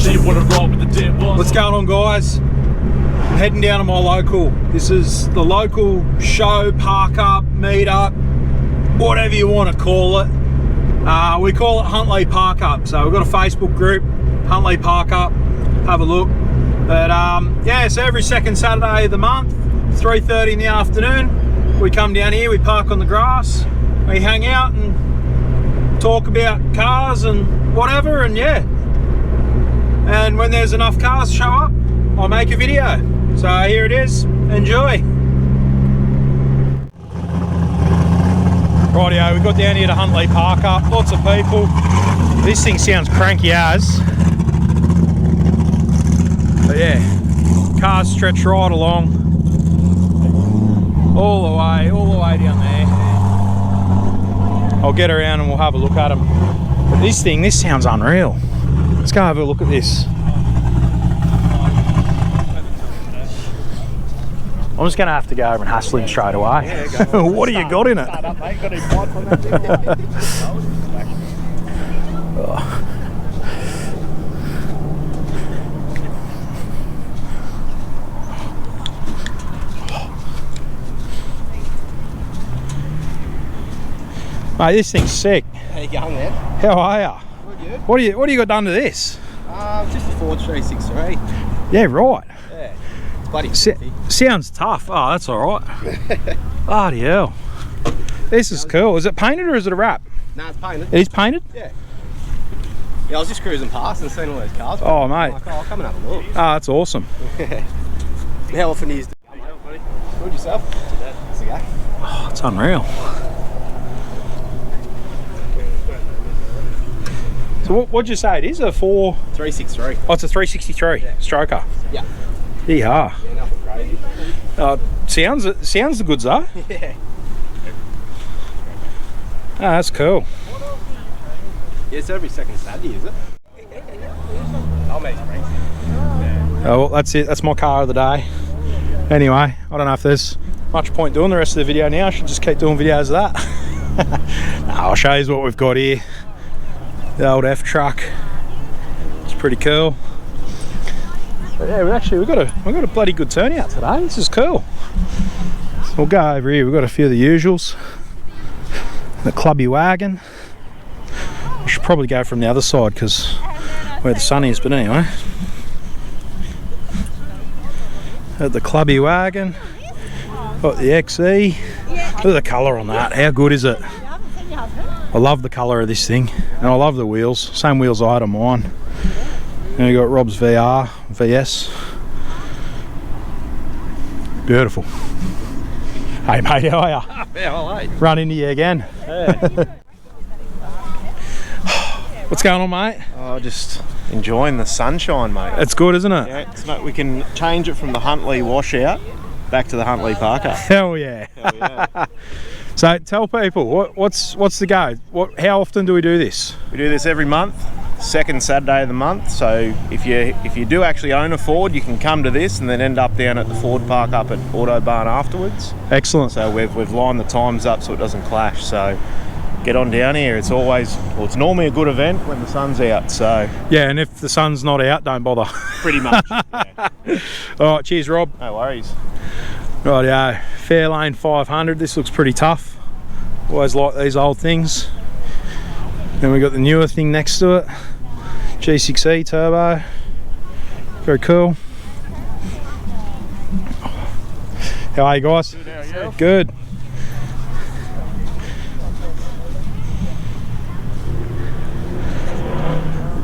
What's going on, guys? I'm heading down to my local. This is the local show, park up, meet up, whatever you want to call it. We call it Huntlee Park Up. So we've got a Facebook group, Huntlee Park Up. Have a look. But yeah, so every second Saturday of the month, 3:30 in the afternoon, we come down here, we park on the grass, we hang out and talk about cars and whatever, and yeah. And when there's enough cars show up, I'll make a video. So here it is, enjoy. Rightio, we got down here to Huntlee Park Up, lots of people. This thing sounds cranky as. But yeah, cars stretch right along. All the way down there. I'll get around and we'll have a look at them. But this sounds unreal. Let's go have a look at this. I'm just going to have to go over and hustle him straight away. Yeah, what do you got in it? Mate, this thing's sick. How you going, man? How are ya? Good. What do you got done to this? Just a Ford 363. Yeah, right. Yeah, it's bloody filthy. Sounds tough. Oh, that's all right. Bloody hell. This is cool. Is it painted or is it a wrap? No, it's painted. It is painted? Yeah. Yeah, I was just cruising past and seeing all those cars. Oh, mate. I'm like, I'll come and have a look. Oh, that's awesome. How often do you use the... Good yourself? That's a go. Oh, it's unreal. So what'd you say it is? A 363. Oh, it's a 363 yeah. Stroker. Yeah. Yeah. Yeah, nothing crazy. Sounds the goods though. Yeah. Oh, that's cool. Yeah, it's every second Saturday, is it? I'll make springs. Oh, well, that's it. That's my car of the day. Anyway, I don't know if there's much point doing the rest of the video now. I should just keep doing videos of that. I'll show you what we've got here. The old F truck. It's pretty cool. But yeah, we've got a bloody good turnout today. This is cool. So we'll go over here. We've got a few of the usuals. The clubby wagon. I should probably go from the other side because where the sun is, but anyway. At the clubby wagon. Got the XE. Look at the colour on that. How good is it? I love the colour of this thing, and I love the wheels. Same wheels I had on mine. And you got Rob's VS. Beautiful. Hey mate, how are ya? Yeah, all right. Run into you again. Yeah. What's going on, mate? Oh, just enjoying the sunshine, mate. It's good, isn't it? Yeah, we can change it from the Huntlee washout back to the Huntlee Park Up. Hell yeah. Hell yeah. So tell people, what's the go? How often do we do this? We do this every month, second Saturday of the month. So if you do actually own a Ford, you can come to this and then end up down at the Ford Park Up at Autobarn afterwards. Excellent. So we've lined the times up so it doesn't clash. So get on down here. It's normally a good event when the sun's out. So yeah, and if the sun's not out, don't bother. Pretty much. Yeah. All right, cheers, Rob. No worries. Rightio, Fairlane 500. This looks pretty tough. Always like these old things. Then we got the newer thing next to it, G6E turbo. Very cool. How are you guys? Good, how are you? Good.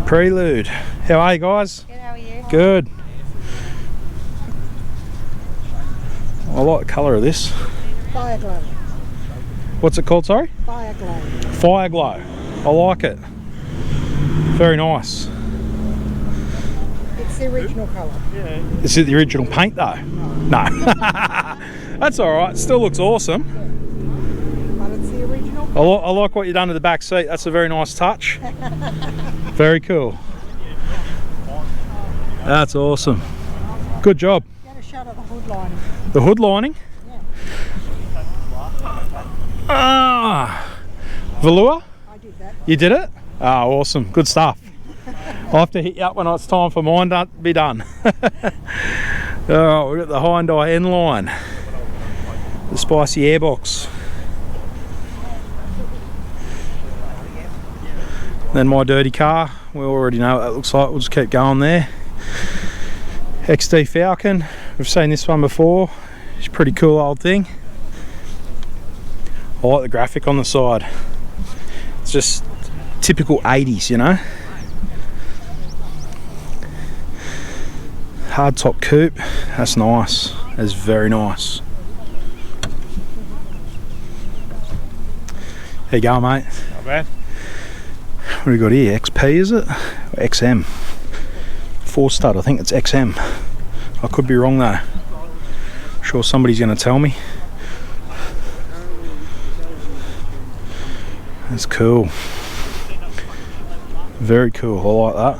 Prelude. How are you guys? Good, how are you? Good. I like the colour of this. Fire glow. What's it called, sorry? Fire glow. Fire glow. I like it. Very nice. It's the original colour. Yeah. Is it the original paint though? No. That's alright. Still looks awesome. But it's the original. I like what you've done to the back seat. That's a very nice touch. Very cool. That's awesome. Good job. Get a shot of the hood lining. The hood lining? Yeah. Ah, velour? I did that. You did it? Ah, awesome. Good stuff. I'll have to hit you up when it's time for mine to be done. Alright, we've got the Hyundai N-Line. The spicy airbox. Then my dirty car. We already know what that looks like. We'll just keep going there. XD Falcon. We've seen this one before. It's a pretty cool old thing. I like the graphic on the side. It's just typical 80s, you know. Hard top coupe. That's nice. That's very nice. There you go, mate. Not bad. What do we got here? XP, is it? Or XM? 4-stud, I think it's XM. I could be wrong though. I'm sure somebody's going to tell me. That's cool. Very cool. I like that.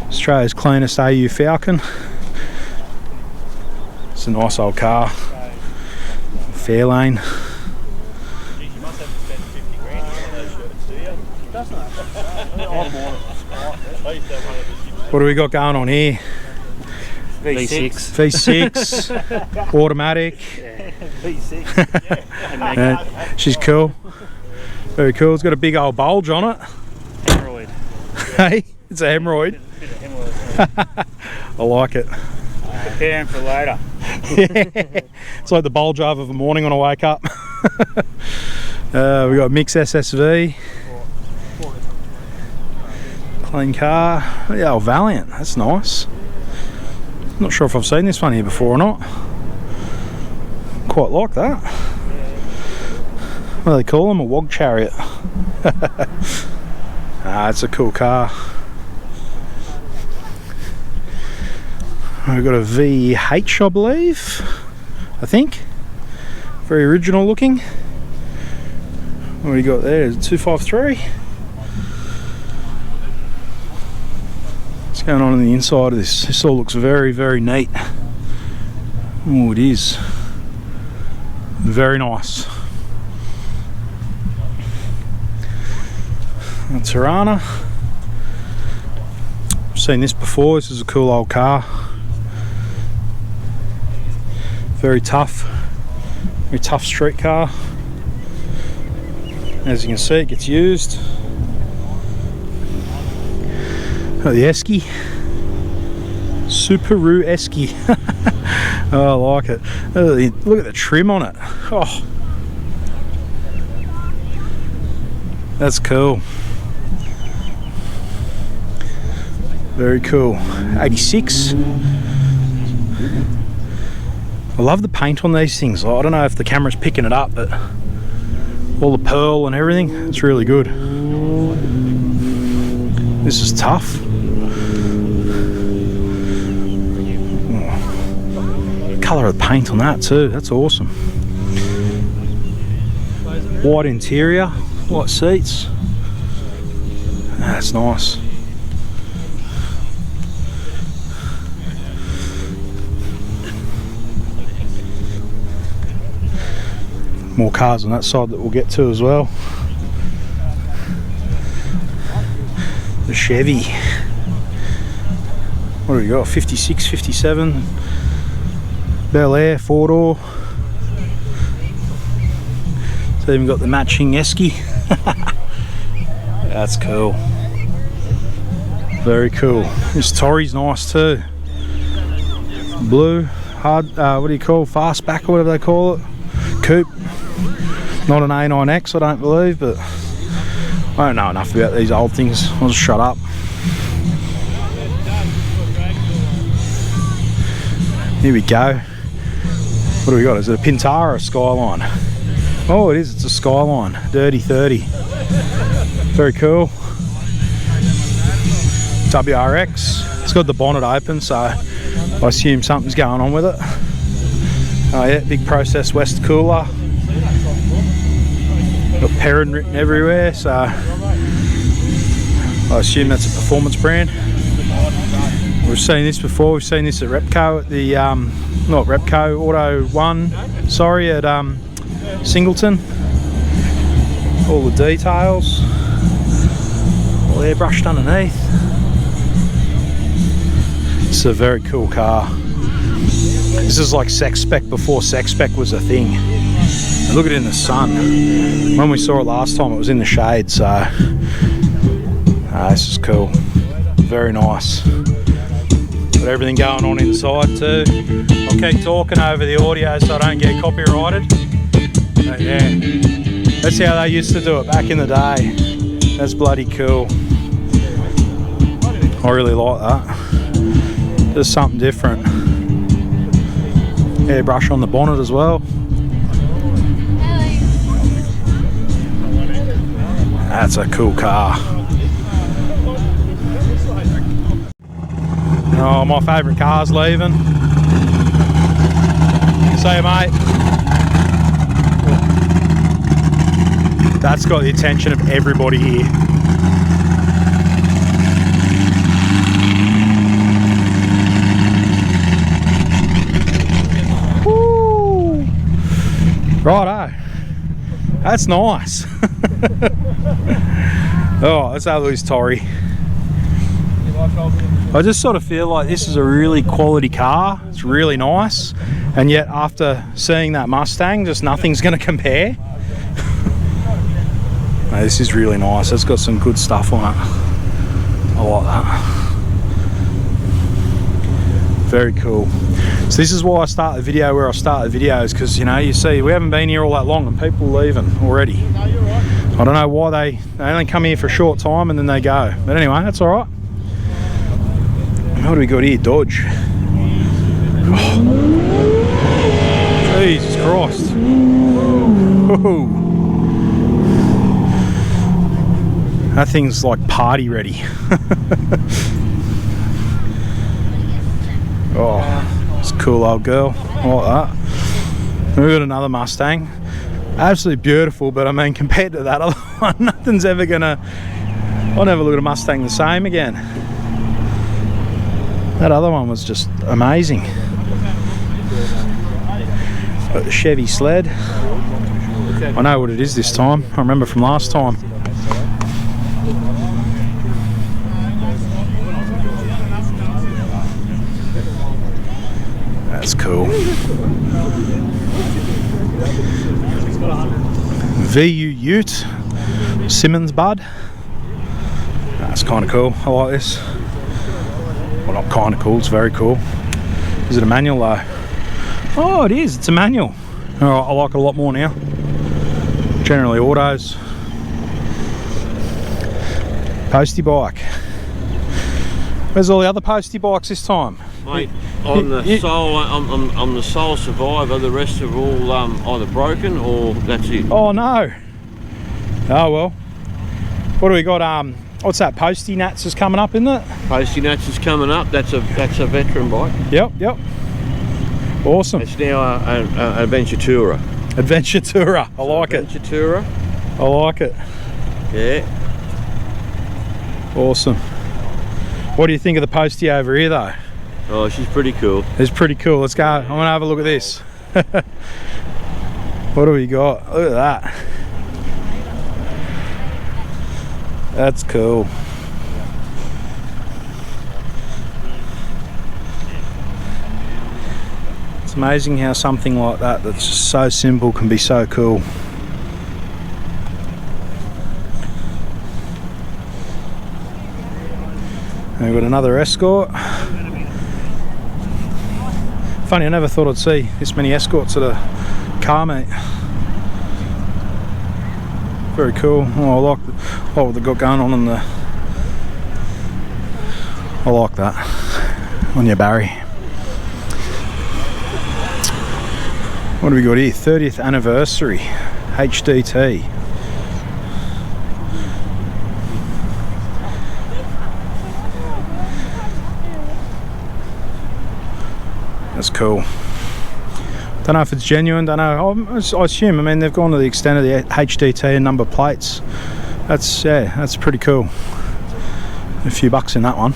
Australia's cleanest AU Falcon. It's a nice old car. Fairlane. What do we got going on here? V6. V6. Automatic. V6. Yeah, she's cool. Very cool. It's got a big old bulge on it. Hemorrhoid. Hey, it's a hemorrhoid. I like it. Preparing for later. It's like the bulge over the morning when I wake up. We got Mix SSV. Clean car. Yeah, oh, Valiant. That's nice. Not sure if I've seen this one here before or not. Quite like that. What do they call them? A wog chariot. It's a cool car. We've got a VH, I believe. I think. Very original looking. What do you got there? 253. What's going on the inside of this? This all looks very, very neat. Oh, it is. Very nice. A Tirana. I've seen this before. This is a cool old car. Very tough street car. As you can see, it gets used. Oh, the Esky. Subaru Esky. Oh, I like it. Oh, look at the trim on it. Oh, that's cool. Very cool. 86. I love the paint on these things. I don't know if the camera's picking it up, but all the pearl and everything, it's really good. This is tough. The colour of the paint on that too, that's awesome. White interior, white seats. That's nice. More cars on that side that we'll get to as well. The Chevy. What do we got? 56, 57. Bel Air, 4-door. It's even got the matching Esky. That's cool. Very cool. This Torrey's nice too. Blue, hard, what do you call, fastback or whatever they call it. Coupe. Not an A9X, I don't believe, but I don't know enough about these old things. I'll just shut up. Here we go. What do we got? Is it a Pintara or a Skyline? Oh, it is. It's a Skyline. Dirty 30. Very cool. WRX. It's got the bonnet open, so I assume something's going on with it. Oh yeah, big process West cooler. Got Perrin written everywhere, so I assume that's a performance brand. We've seen this before. We've seen this at Repco at the not Repco, Auto One. Sorry, at Singleton. All the details. all airbrushed underneath. It's a very cool car. This is like sex spec before sex spec was a thing. And look at it in the sun. When we saw it last time, it was in the shade, so this is cool. Very nice. Got everything going on inside too. I'll keep talking over the audio so I don't get copyrighted. But yeah, that's how they used to do it back in the day. That's bloody cool. I really like that. Just something different. Airbrush on the bonnet as well. That's a cool car. Oh, my favourite car's leaving. See you, mate. That's got the attention of everybody here. Woo! Righto. That's nice. Oh, let's have a look at this Tory. I just sort of feel like this is a really quality car. It's really nice, and yet after seeing that Mustang, just nothing's going to compare. No, this is really nice. It's got some good stuff on it. I like that. Very cool. So this is why I start the video where I start the videos, because you know, you see we haven't been here all that long and people are leaving already. I don't know why they only come here for a short time and then they go. But anyway, that's all right. What do we got here? Dodge. Oh. Jesus Christ. Whoa. That thing's like party ready. Oh, it's a cool old girl. I like that. We've got another Mustang. Absolutely beautiful, but I mean, compared to that other one, nothing's ever gonna... I'll never look at a Mustang the same again. That other one was just amazing. Got the Chevy sled. I know what it is this time. I remember from last time. That's cool. VU Ute. Simmons Bud. That's kind of cool. I like this. Well, not kind of cool, it's very cool. Is it a manual though? Oh, it is, it's a manual. Alright, I like it a lot more now. Generally autos. Postie bike. Where's all the other postie bikes this time? Mate, I'm the sole survivor. The rest are all either broken or that's it. Oh no. Oh well. What do we got? What's that? Postie Nats is coming up, isn't it? Postie Nats is coming up. That's a veteran bike. Yep. Awesome. It's now an adventure tourer. Adventure tourer. I like it. Adventure tourer. I like it. Yeah. Awesome. What do you think of the Postie over here though? Oh, she's pretty cool. It's pretty cool. Let's go. I'm gonna have a look at this. What do we got? Look at that. That's cool. It's amazing how something like that that's just so simple can be so cool. And we've got another Escort. Funny, I never thought I'd see this many Escorts at a car meet. Very cool. Oh, I like what they've got going on in the... I like that on your Barry. What do we got here? 30th anniversary HDT. That's cool. Don't know if it's genuine, don't know. I assume, I mean, they've gone to the extent of the HDT and number plates. That's, yeah, that's pretty cool. A few bucks in that one.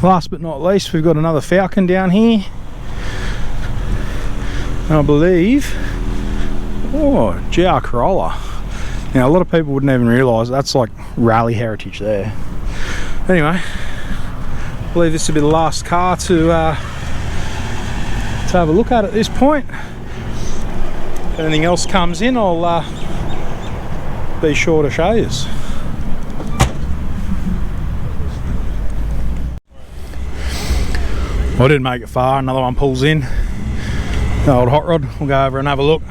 Last but not least, we've got another Falcon down here. And I believe, oh, GR Corolla. You know, a lot of people wouldn't even realise that's like rally heritage there. Anyway, I believe this will be the last car to have a look at this point. If anything else comes in, I'll be sure to show you. I didn't make it far, another one pulls in. The old hot rod, we'll go over and have a look.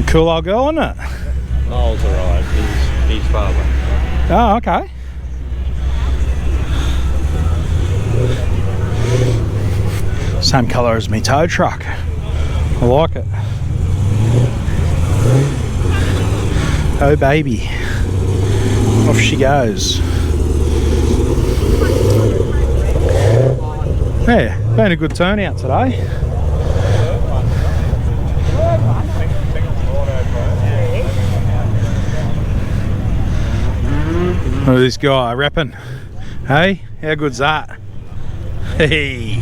Cool old girl, isn't it? Noel's arrived, his father. Oh, okay. Same colour as my tow truck. I like it. Oh baby. Off she goes. Yeah, been a good turnout today. Look at this guy repping. Hey, how good's that? Hey,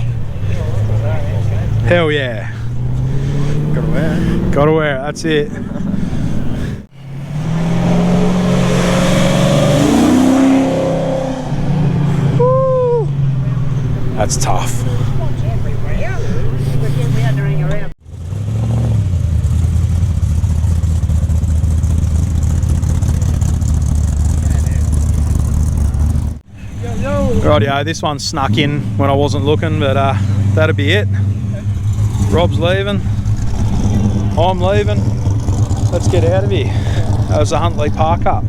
hell yeah. Gotta wear it. Gotta wear it, that's it. Woo. That's tough. Rightio, this one snuck in when I wasn't looking, but that'll be it. Rob's leaving, I'm leaving. Let's get out of here. That was the Huntlee Park Up.